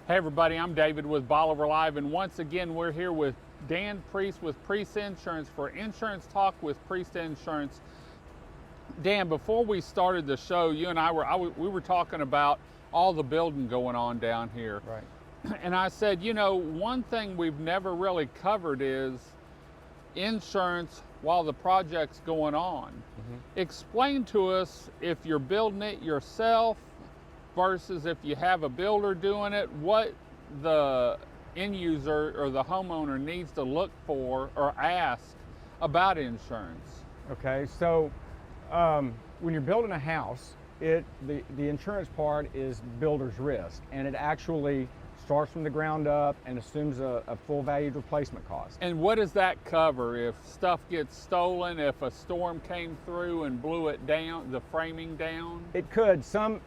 Hey everybody, I'm David with Bolivar Live, and once again we're here with Dan Priest with Priest Insurance for Insurance Talk with Priest Insurance. Dan, before we started the show, you and I were talking about all the building going on down here. Right. And I said, you know, one thing we've never really covered is insurance while the project's going on. Mm-hmm. Explain to us, if you're building it yourself versus if you have a builder doing it, what the end user or the homeowner needs to look for or ask about insurance. Okay, so when you're building a house, the insurance part is builder's risk, and it actually starts from the ground up and assumes a full valued replacement cost. And what does that cover if stuff gets stolen, if a storm came through and blew it down, the framing down? It could. So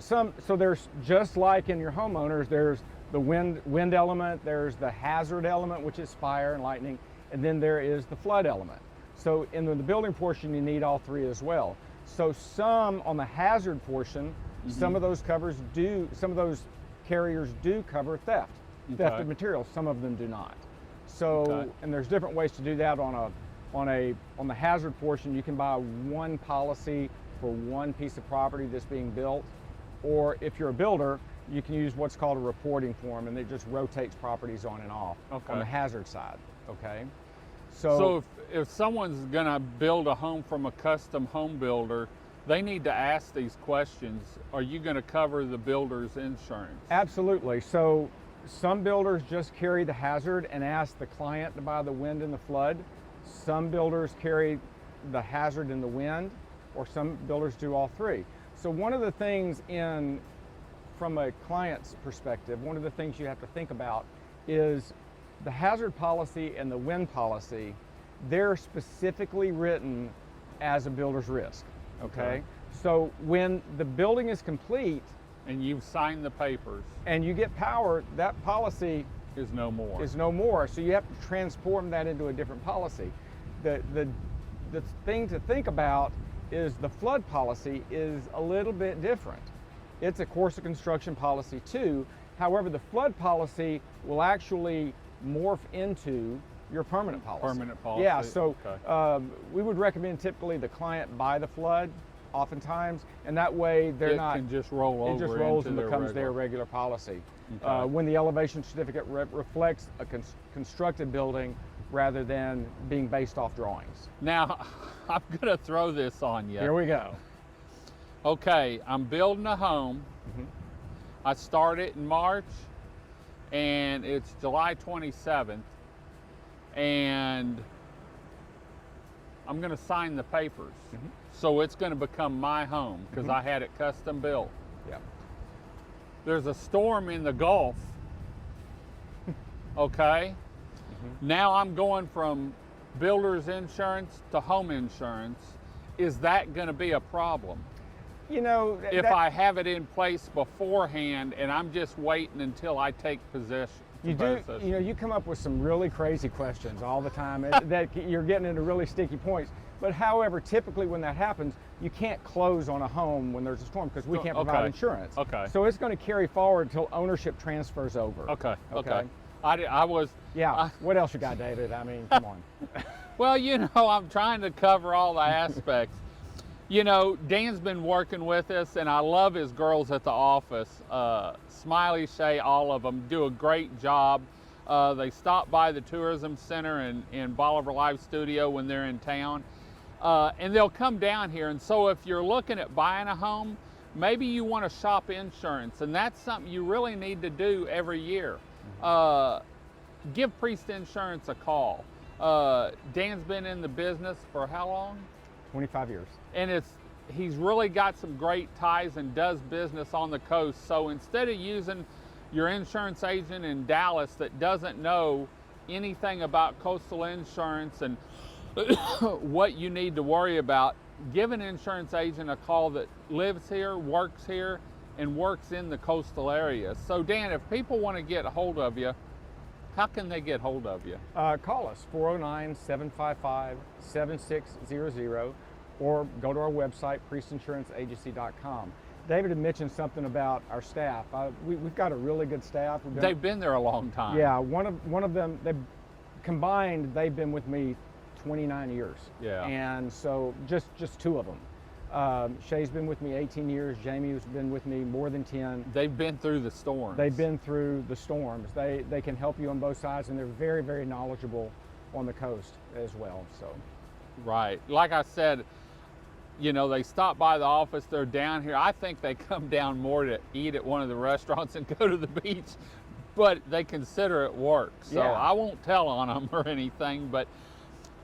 there's, just like in your homeowners, there's the wind element, there's the hazard element, which is fire and lightning, and then there is the flood element. So in the building portion, you need all three as well. So some on the hazard portion, some of those carriers do cover theft of materials. Some of them do not. So, and there's different ways to do that. On the hazard portion, you can buy one policy for one piece of property that's being built, or if you're a builder, you can use what's called a reporting form, and it just rotates properties on and off on the hazard side. Okay. So if someone's gonna build a home from a custom home builder, they need to ask these questions. Are you going to cover the builder's insurance? Absolutely. So some builders just carry the hazard and ask the client to buy the wind and the flood. Some builders carry the hazard and the wind, or some builders do all three. So one of the things from a client's perspective, one of the things you have to think about is the hazard policy and the wind policy. They're specifically written as a builder's risk. Okay. So when the building is complete and you've signed the papers and you get power, that policy is no more. So you have to transform that into a different policy. The thing to think about is the flood policy is a little bit different. It's a course of construction policy too. However, the flood policy will actually morph into your permanent policy. Permanent policy. Yeah, so we would recommend typically the client buy the flood oftentimes, and that way it can just roll over. It just rolls and becomes their regular policy. When the elevation certificate reflects a constructed building rather than being based off drawings. Now, I'm going to throw this on you. Here we go. Okay, I'm building a home. I start it in March, and it's July 27th. And I'm going to sign the papers. So it's going to become my home because I had it custom built. Yeah. There's a storm in the Gulf. Okay. Now I'm going from builder's insurance to home insurance. Is that going to be a problem? You know, if I have it in place beforehand and I'm just waiting until I take possession. You know, you come up with some really crazy questions all the time that you're getting into really sticky points. But however, typically when that happens, you can't close on a home when there's a storm because we can't provide insurance. Okay. So it's going to carry forward until ownership transfers over. Okay. I was. Yeah. What else you got, David? I mean, come on. Well, you know, I'm trying to cover all the aspects. You know, Dan's been working with us, and I love his girls at the office. Smiley, Shay, all of them do a great job. They stop by the tourism center in Bolivar Live Studio when they're in town, and they'll come down here. And so if you're looking at buying a home, maybe you want to shop insurance, and that's something you really need to do every year. Give Priest Insurance a call. Dan's been in the business for how long? 25 years. And he's really got some great ties and does business on the coast. So instead of using your insurance agent in Dallas that doesn't know anything about coastal insurance and what you need to worry about, give an insurance agent a call that lives here, and works in the coastal area. So Dan, if people want to get a hold of you, how can they get hold of you? Call us, 409-755-7600, or go to our website, priestinsuranceagency.com. David had mentioned something about our staff. We've got a really good staff. They've been there a long time. Yeah, one of them, they've been with me 29 years. Yeah. And so just two of them. Shay's been with me 18 years. Jamie's been with me more than 10. They've been through the storms. They've been through the storms. They can help you on both sides, and they're very, very knowledgeable on the coast as well. So. Right. Like I said, you know, they stop by the office, they're down here. I think they come down more to eat at one of the restaurants and go to the beach, but they consider it work. So Yeah. I won't tell on them or anything, but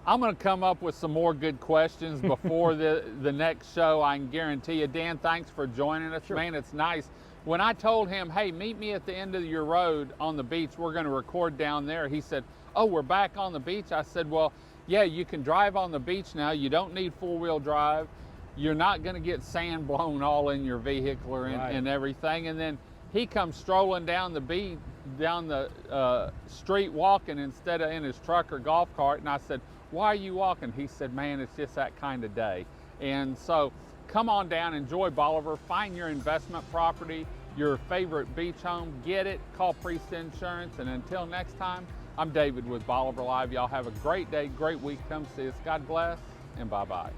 I'm going to come up with some more good questions before the next show, I can guarantee you. Dan, thanks for joining us. Sure. Man, it's nice. When I told him, hey, meet me at the end of your road on the beach, we're going to record down there, he said, oh, we're back on the beach? I said, well, yeah, you can drive on the beach now. You don't need four-wheel drive. You're not going to get sand blown all in your vehicle or and everything. And then he comes strolling down the beach, down the street walking instead of in his truck or golf cart. And I said, why are you walking? He said, man, it's just that kind of day. And so come on down, enjoy Bolivar, find your investment property, your favorite beach home, get it, call Priest Insurance. And until next time, I'm David with Bolivar Live. Y'all have a great day, great week. Come see us. God bless, and bye-bye.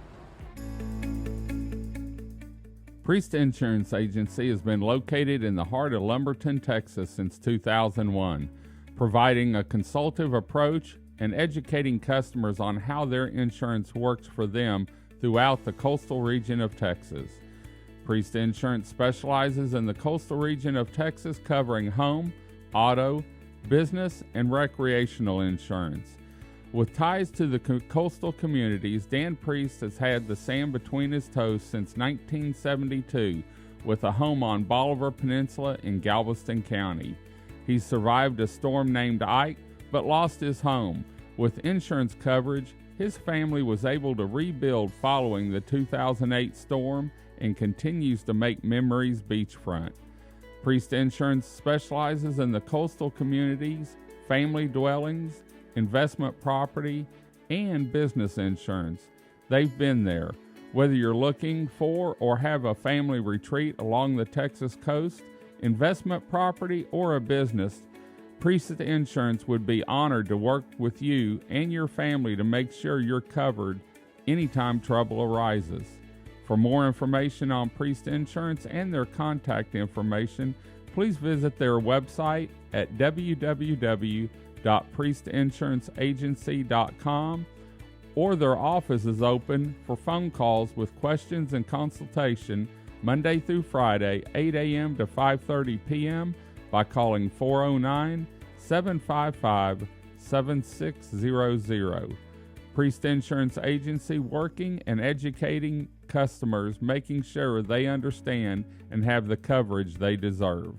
Priest Insurance Agency has been located in the heart of Lumberton, Texas since 2001, providing a consultative approach and educating customers on how their insurance works for them throughout the coastal region of Texas. Priest Insurance specializes in the coastal region of Texas, covering home, auto, business, and recreational insurance. With ties to the coastal communities, Dan Priest has had the sand between his toes since 1972 with a home on Bolivar Peninsula in Galveston County. He survived a storm named Ike, but lost his home. With insurance coverage, his family was able to rebuild following the 2008 storm and continues to make memories beachfront. Priest Insurance specializes in the coastal communities, family dwellings, investment property, and business insurance. They've been there. Whether you're looking for or have a family retreat along the Texas coast, investment property, or a business, Priest Insurance would be honored to work with you and your family to make sure you're covered anytime trouble arises. For more information on Priest Insurance and their contact information, please visit their website at www.priestinsuranceenagency.com, or their office is open for phone calls with questions and consultation Monday through Friday, 8 a.m. to 5:30 p.m. by calling 409-755-7600. Priest Insurance Agency, working and educating customers, making sure they understand and have the coverage they deserve.